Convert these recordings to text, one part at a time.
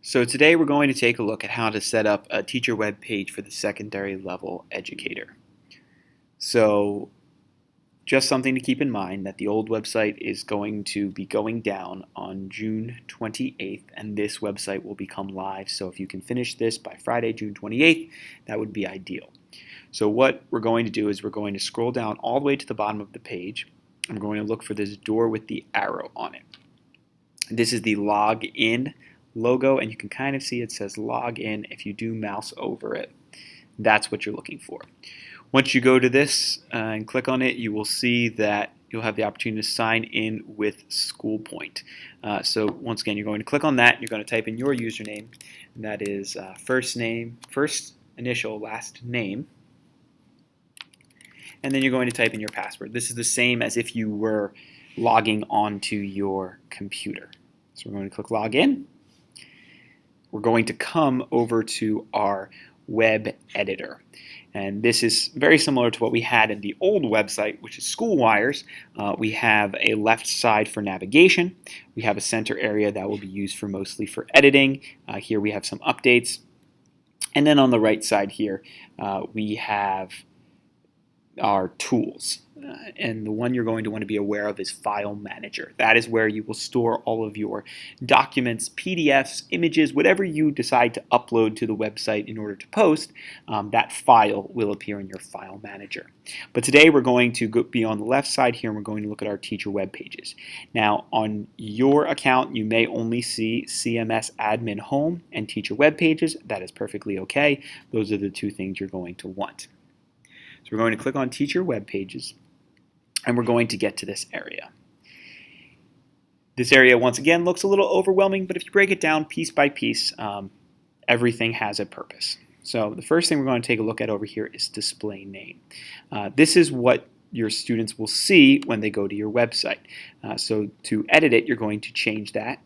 So today we're going to take a look at how to set up a teacher web page for the secondary level educator. So just something to keep in mind that the old website is going to be going down on June 28th, and this website will become live. So if you can finish this by Friday, June 28th, that would be ideal. So what we're going to do is we're going to scroll down all the way to the bottom of the page. I'm going to look for this door with the arrow on it. This is the login logo, and you can kind of see it says login. If you do mouse over it, that's what you're looking for. Once you go to this and click on it, you will see that you'll have the opportunity to sign in with SchoolPoint. So once again, you're going to click on that. You're going to type in your username, and that is first name, first initial, last name, and then you're going to type in your password. This is the same as if you were logging onto your computer. So we're going to click login. We're going to come over to our web editor. And this is very similar to what we had in the old website, which is SchoolWires. We have a left side for navigation. We have a center area that will be used for mostly for editing. Here we have some updates. And then on the right side here, we have our tools. And the one you're going to want to be aware of is File Manager. That is where you will store all of your documents, PDFs, images, whatever you decide to upload to the website in order to post. That file will appear in your File Manager. But today we're going to be on the left side here, and we're going to look at our teacher web pages. Now, on your account, you may only see CMS Admin Home and Teacher Web Pages. That is perfectly okay. Those are the two things you're going to want. So we're going to click on Teacher Web Pages, and we're going to get to this area. This area, once again, looks a little overwhelming, but if you break it down piece by piece, everything has a purpose. So the first thing we're going to take a look at over here is display name. This is what your students will see when they go to your website. So to edit it, you're going to change that.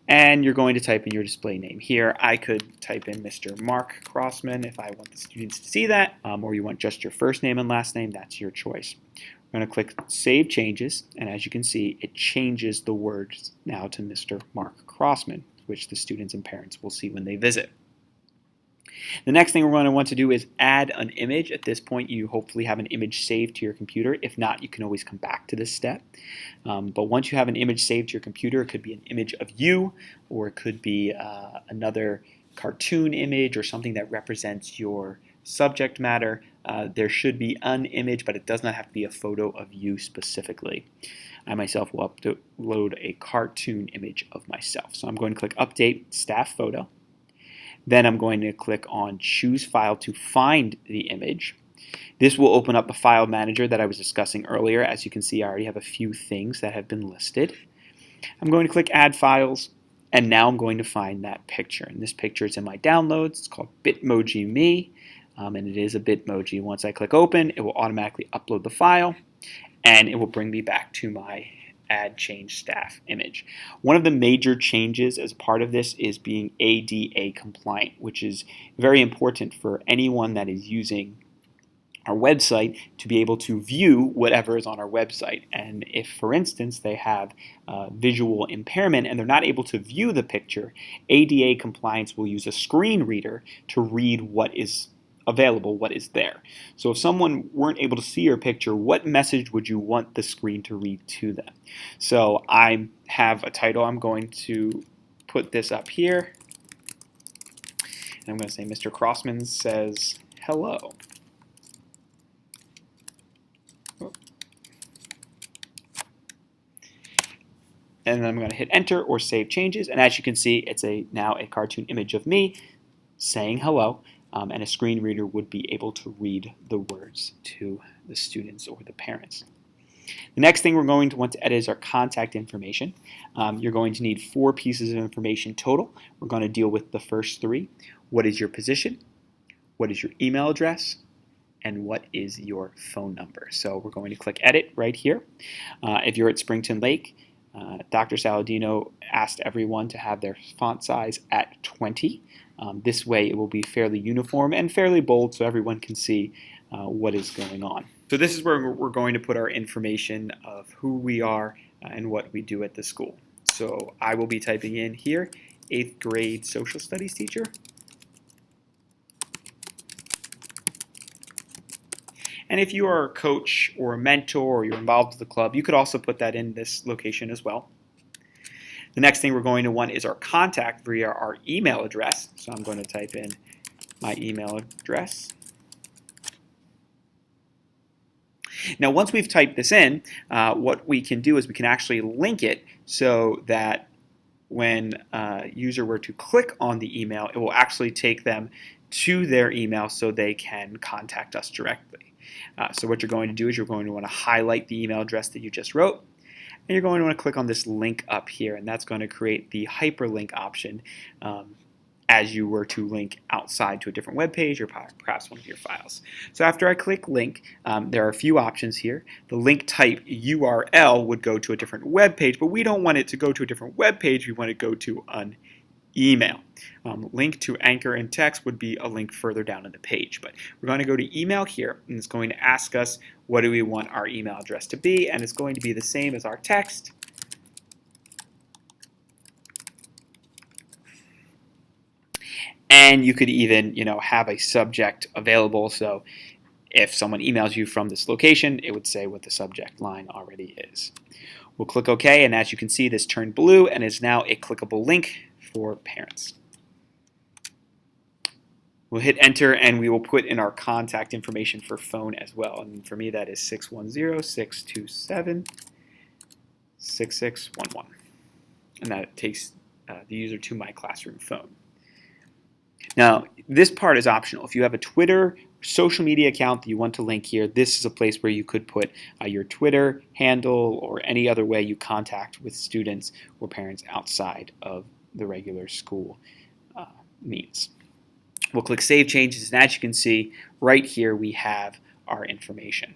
And you're going to type in your display name. Here, I could type in Mr. Mark Crossman if I want the students to see that, or you want just your first name and last name, that's your choice. We're going to click Save Changes, and as you can see, it changes the words now to Mr. Mark Crossman, which the students and parents will see when they visit. The next thing we're going to want to do is add an image. At this point, you hopefully have an image saved to your computer. If not, you can always come back to this step. But once you have an image saved to your computer, it could be an image of you, or it could be another cartoon image or something that represents your subject matter. There should be an image, but it does not have to be a photo of you specifically. I myself will upload a cartoon image of myself. So I'm going to click Update Staff Photo. Then I'm going to click on Choose File to find the image. This will open up a file manager that I was discussing earlier. As you can see, I already have a few things that have been listed. I'm going to click Add Files, and now I'm going to find that picture. And this picture is in my downloads. It's called Bitmoji Me, and it is a Bitmoji. Once I click Open, it will automatically upload the file, and it will bring me back to my Add Change Staff image. One of the major changes as part of this is being ADA compliant, which is very important for anyone that is using our website to be able to view whatever is on our website. And if, for instance, they have visual impairment and they're not able to view the picture, ADA compliance will use a screen reader to read what is available, what is there. So if someone weren't able to see your picture, what message would you want the screen to read to them? So I have a title. I'm going to put this up here. And I'm going to say Mr. Crossman says hello. And then I'm going to hit enter or save changes. And as you can see, it's now a cartoon image of me saying hello. And a screen reader would be able to read the words to the students or the parents. The next thing we're going to want to edit is our contact information. You're going to need 4 pieces of information total. We're going to deal with the first 3. What is your position? What is your email address? And what is your phone number? So we're going to click Edit right here. If you're at Springton Lake, Dr. Saladino asked everyone to have their font size at 20. This way it will be fairly uniform and fairly bold so everyone can see what is going on. So this is where we're going to put our information of who we are and what we do at the school. So I will be typing in here 8th grade social studies teacher. And if you are a coach or a mentor or you're involved with the club, you could also put that in this location as well. The next thing we're going to want is our contact via our email address. So I'm going to type in my email address. Now, once we've typed this in, what we can do is we can actually link it so that when a user were to click on the email, it will actually take them to their email so they can contact us directly. So what you're going to do is you're going to want to highlight the email address that you just wrote, and you're going to want to click on this link up here, and that's going to create the hyperlink option as you were to link outside to a different web page or perhaps one of your files. So after I click link, there are a few options here. The link type URL would go to a different web page, but we don't want it to go to a different web page. We want it to go to an email. Link to anchor and text would be a link further down in the page, but we're going to go to email here, and it's going to ask us what do we want our email address to be, and it's going to be the same as our text. And you could even, have a subject available. So if someone emails you from this location, it would say what the subject line already is. We'll click OK, and as you can see, this turned blue and is now a clickable link for parents. We'll hit enter, and we will put in our contact information for phone as well. And for me, that is 610-627-6611. And that takes the user to my classroom phone. Now, this part is optional. If you have a Twitter social media account that you want to link here, this is a place where you could put your Twitter handle or any other way you contact with students or parents outside of the regular school means. We'll click Save Changes, and as you can see, right here we have our information.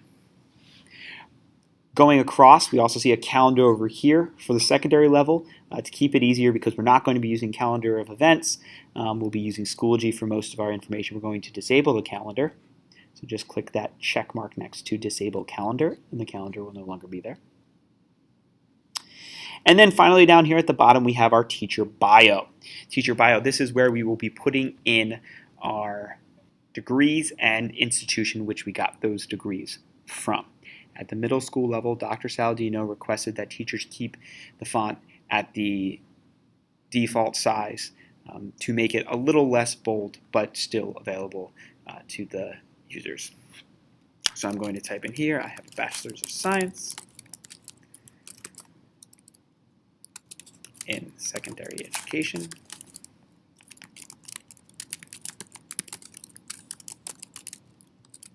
Going across, we also see a calendar over here for the secondary level. To keep it easier, because we're not going to be using calendar of events, we'll be using Schoology for most of our information. We're going to disable the calendar. So just click that check mark next to disable calendar, and the calendar will no longer be there. And then finally down here at the bottom, we have our teacher bio. Teacher bio, this is where we will be putting in our degrees and institution which we got those degrees from. At the middle school level, Dr. Saladino requested that teachers keep the font at the default size to make it a little less bold, but still available to the users. So I'm going to type in here, I have a Bachelor's of Science in Secondary Education.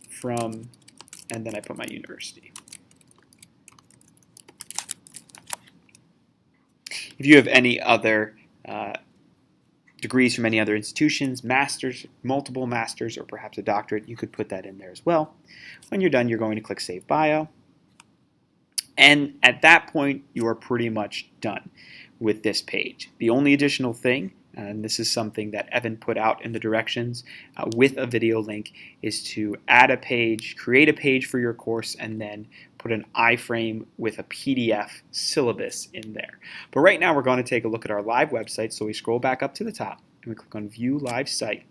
From, and then I put my university. If you have any other degrees from any other institutions, masters, multiple masters, or perhaps a doctorate, you could put that in there as well. When you're done, you're going to click Save Bio. And at that point, you are pretty much done with this page. The only additional thing, and this is something that Evan put out in the directions with a video link, is to add a page, create a page for your course, and then put an iframe with a PDF syllabus in there. But right now we're going to take a look at our live website, so we scroll back up to the top and we click on View Live Site.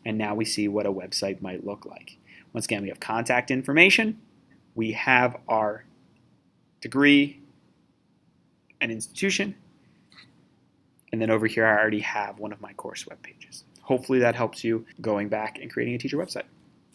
And now we see what a website might look like. Once again, we have contact information, we have our degree and institution, and then over here I already have one of my course web pages. Hopefully that helps you going back and creating a teacher website.